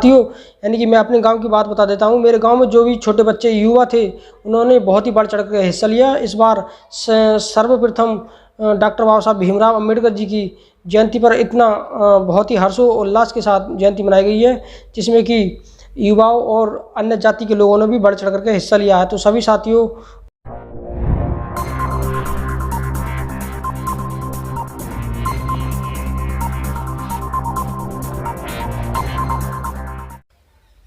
साथियों, यानी कि मैं अपने गांव की बात बता देता हूं। मेरे गांव में जो भी छोटे बच्चे युवा थे, उन्होंने बहुत ही बढ़ चढ़ कर हिस्सा लिया। इस बार सर्वप्रथम डॉक्टर बाबा साहब भीमराव अम्बेडकर जी की जयंती पर इतना बहुत ही हर्षोल्लास के साथ जयंती मनाई गई है, जिसमें कि युवाओं और अन्य जाति के लोगों ने भी बढ़ चढ़ करके हिस्सा लिया है। तो सभी साथियों,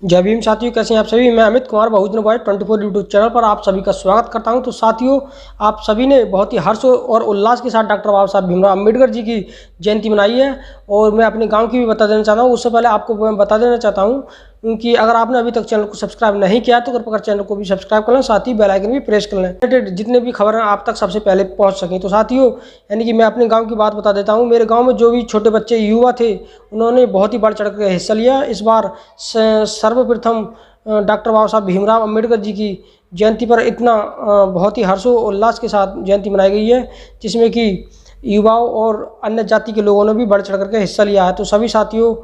जय भीम। साथियों, कैसे हैं आप सभी? मैं अमित कुमार, बहुजन वॉइस 24 यूट्यूब चैनल पर आप सभी का स्वागत करता हूं। तो साथियों, आप सभी ने बहुत ही हर्ष और उल्लास के साथ डॉक्टर बाबा साहब भीमराव अम्बेडकर जी की जयंती मनाई है, और मैं अपने गांव की भी बता देना चाहता हूं। उससे पहले आपको मैं बता देना चाहता हूं कि अगर आपने अभी तक चैनल को सब्सक्राइब नहीं किया तो कृपया चैनल को भी सब्सक्राइब कर लें, साथ ही बेल आइकन भी प्रेस कर लें, जितने भी खबरें आप तक सबसे पहले पहुंच सकें। तो साथियों, यानी कि मैं अपने गांव की बात बता देता हूं। मेरे गांव में जो भी छोटे बच्चे युवा थे, उन्होंने बहुत ही बढ़ चढ़ कर हिस्सा लिया। इस बार सर्वप्रथम डॉक्टर बाबा साहब भीमराव अम्बेडकर जी की जयंती पर इतना बहुत ही हर्षोल्लास के साथ जयंती मनाई गई है, जिसमें कि युवाओं और अन्य जाति के लोगों ने भी बढ़ चढ़ करके हिस्सा लिया है। तो सभी साथियों,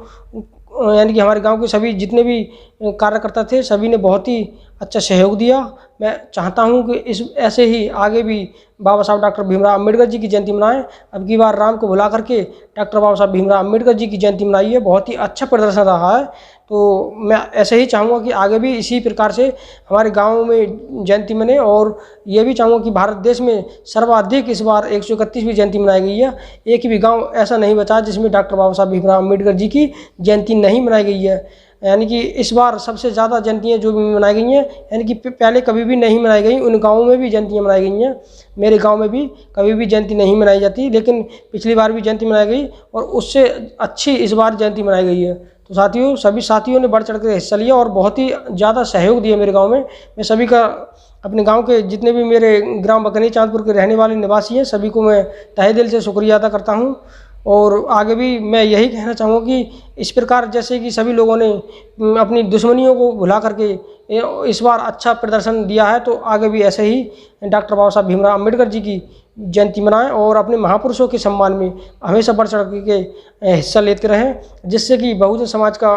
यानी कि हमारे गांव के सभी जितने भी कार्यकर्ता थे, सभी ने बहुत ही अच्छा सहयोग दिया। मैं चाहता हूं कि इस ऐसे ही आगे भी बाबा साहब डॉक्टर भीमराव अम्बेडकर जी की जयंती मनाएं। अब की बार राम को भुला करके डॉक्टर बाबा साहब भीमराव अम्बेडकर जी की जयंती मनाई है, बहुत ही अच्छा प्रदर्शन रहा है। तो मैं ऐसे ही चाहूँगा कि आगे भी इसी प्रकार से हमारे गाँव में जयंती मने, और ये भी चाहूँगा कि भारत देश में सर्वाधिक इस बार 131वीं जयंती मनाई गई है। एक भी गांव ऐसा नहीं बचा जिसमें डॉक्टर बाबा साहब भीमराव अम्बेडकर जी की जयंती नहीं मनाई गई है। यानी कि इस बार सबसे ज़्यादा जयंतियाँ जो भी मनाई गई हैं, यानी कि पहले कभी भी नहीं मनाई गई, उन गाँवों में भी जयंतियाँ मनाई गई हैं। मेरे गांव में भी कभी भी जयंती नहीं मनाई जाती, लेकिन पिछली बार भी जयंती मनाई गई और उससे अच्छी इस बार जयंती मनाई गई है। तो साथियों, सभी साथियों ने बढ़ चढ़ कर हिस्सा लिया और बहुत ही ज़्यादा सहयोग दिया मेरे गाँव में। मैं सभी का, अपने गांव के जितने भी मेरे ग्राम बकनी चांदपुर के रहने वाले निवासी हैं, सभी को मैं तहे दिल से शुक्रिया अदा करता हूं। और आगे भी मैं यही कहना चाहूँगा कि इस प्रकार जैसे कि सभी लोगों ने अपनी दुश्मनियों को भुला करके इस बार अच्छा प्रदर्शन दिया है, तो आगे भी ऐसे ही डॉक्टर बाबा साहब भीमराव अम्बेडकर जी की जयंती मनाएं और अपने महापुरुषों के सम्मान में हमेशा बढ़ चढ़ के हिस्सा लेते रहें, जिससे कि बहुजन समाज का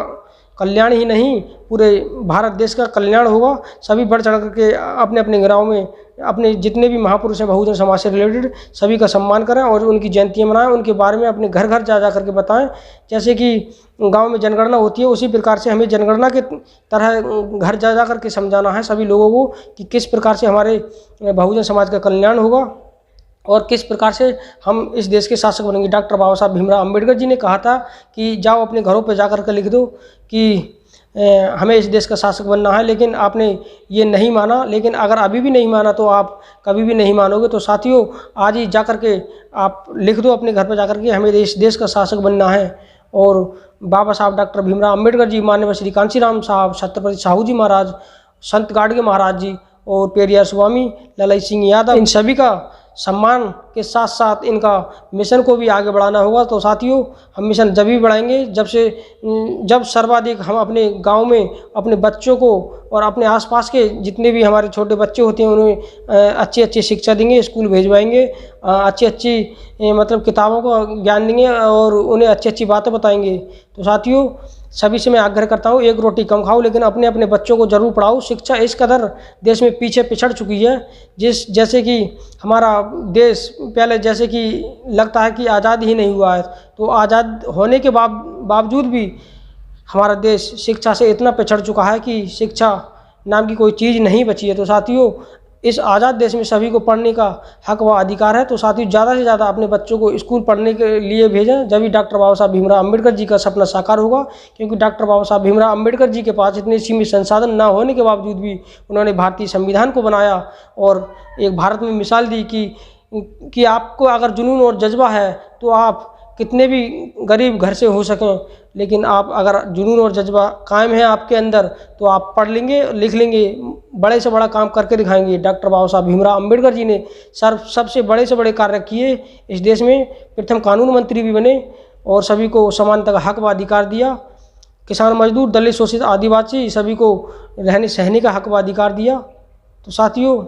कल्याण ही नहीं, पूरे भारत देश का कल्याण होगा। सभी बढ़ चढ़ करके अपने अपने गाँव में अपने जितने भी महापुरुष हैं बहुजन समाज से रिलेटेड, सभी का सम्मान करें और उनकी जयंतियाँ मनाएं, उनके बारे में अपने घर घर जा करके बताएं। जैसे कि गांव में जनगणना होती है, उसी प्रकार से हमें जनगणना के तरह घर जा करके समझाना है सभी लोगों को कि किस प्रकार से हमारे बहुजन समाज का कल्याण होगा और किस प्रकार से हम इस देश के शासक बनेंगे। डॉक्टर बाबा साहब भीमराव अम्बेडकर जी ने कहा था कि जाओ अपने घरों पर जा कर लिख दो कि हमें इस देश का शासक बनना है, लेकिन आपने ये नहीं माना। लेकिन अगर अभी भी नहीं माना तो आप कभी भी नहीं मानोगे। तो साथियों, आज ही जा कर के आप लिख दो अपने घर पर जा कर के, हमें इस देश का शासक बनना है। और बाबा साहब डॉक्टर भीमराव अम्बेडकर जी, माननीय श्री कांशीराम साहब, छत्रपति साहू जी महाराज, संत गाडगे महाराज जी और पेरियार स्वामी ललाई सिंह यादव, इन सभी का सम्मान के साथ साथ इनका मिशन को भी आगे बढ़ाना होगा। तो साथियों, हम मिशन जब भी बढ़ाएंगे जब सर्वाधिक हम अपने गांव में अपने बच्चों को और अपने आसपास के जितने भी हमारे छोटे बच्चे होते हैं उन्हें अच्छी अच्छी शिक्षा देंगे, स्कूल भेजवाएंगे, अच्छी अच्छी मतलब किताबों का ज्ञान देंगे और उन्हें अच्छी अच्छी बातें बताएंगे। तो साथियों, सभी से मैं आग्रह करता हूँ, एक रोटी कम खाओ लेकिन अपने अपने बच्चों को जरूर पढ़ाओ। शिक्षा इस कदर देश में पीछे पिछड़ चुकी है, जैसे कि हमारा देश पहले जैसे कि लगता है कि आज़ाद ही नहीं हुआ है, तो आज़ाद होने के बावजूद भी हमारा देश शिक्षा से इतना पिछड़ चुका है कि शिक्षा नाम की कोई चीज़ नहीं बची है। तो साथियों, इस आज़ाद देश में सभी को पढ़ने का हक व अधिकार है। तो साथियों, ज़्यादा से ज़्यादा अपने बच्चों को स्कूल पढ़ने के लिए भेजें, जब भी डॉक्टर बाबा साहब भीमराव अम्बेडकर जी का सपना साकार होगा। क्योंकि डॉक्टर बाबा साहब भीमराव अम्बेडकर जी के पास इतने सीमित संसाधन न होने के बावजूद भी उन्होंने भारतीय संविधान को बनाया और एक भारत में मिसाल दी कि आपको अगर जुनून और जज्बा है तो आप कितने भी गरीब घर से हो सकें, लेकिन आप अगर जुनून और जज्बा कायम है आपके अंदर तो आप पढ़ लेंगे, लिख लेंगे, बड़े से बड़ा काम करके दिखाएंगे। डॉक्टर बाबा साहब भीमराव अम्बेडकर जी ने सबसे बड़े से बड़े कार्य किए इस देश में। प्रथम कानून मंत्री भी बने और सभी को समानता का हक व अधिकार दिया। किसान, मजदूर, दलित, शोषित, आदिवासी सभी को रहने सहने का हक व अधिकार दिया। तो साथियों,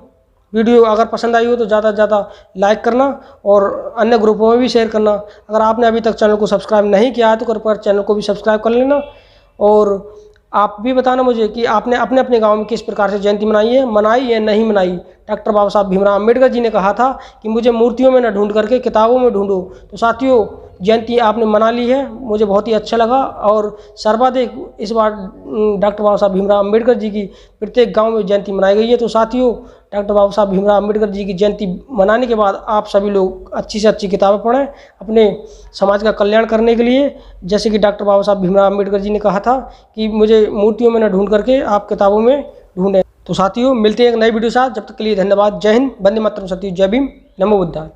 वीडियो अगर पसंद आई हो तो ज़्यादा से ज़्यादा लाइक करना और अन्य ग्रुपों में भी शेयर करना। अगर आपने अभी तक चैनल को सब्सक्राइब नहीं किया है तो कृपया चैनल को भी सब्सक्राइब कर लेना और आप भी बताना मुझे कि आपने अपने अपने गांव में किस प्रकार से जयंती मनाई या नहीं मनाई। डॉक्टर बाबा साहब भीमराव अम्बेडकर जी ने कहा था कि मुझे मूर्तियों में न ढूंढ करके किताबों में ढूंढो। तो साथियों, जयंती आपने मना ली है, मुझे बहुत ही अच्छा लगा। और सर्वाधिक इस बार डॉक्टर बाबा साहब भीमराव अम्बेडकर जी की प्रत्येक गांव में जयंती मनाई गई है। तो साथियों, डॉक्टर बाबा साहब भीमराव अम्बेडकर जी की जयंती मनाने के बाद आप सभी लोग अच्छी से अच्छी किताबें पढ़ें अपने समाज का कल्याण करने के लिए। जैसे कि डॉक्टर बाबा साहब भीमराव अम्बेडकर जी ने कहा था कि मुझे मूर्तियों में न ढूंढ करके आप किताबों में ढूंढें। तो साथियों, मिलते हैं एक नई वीडियो के साथ, जब तक के लिए धन्यवाद। जय हिंद, वंदे मातरम, सत्यु, जय भीम, नमो बुद्धाय।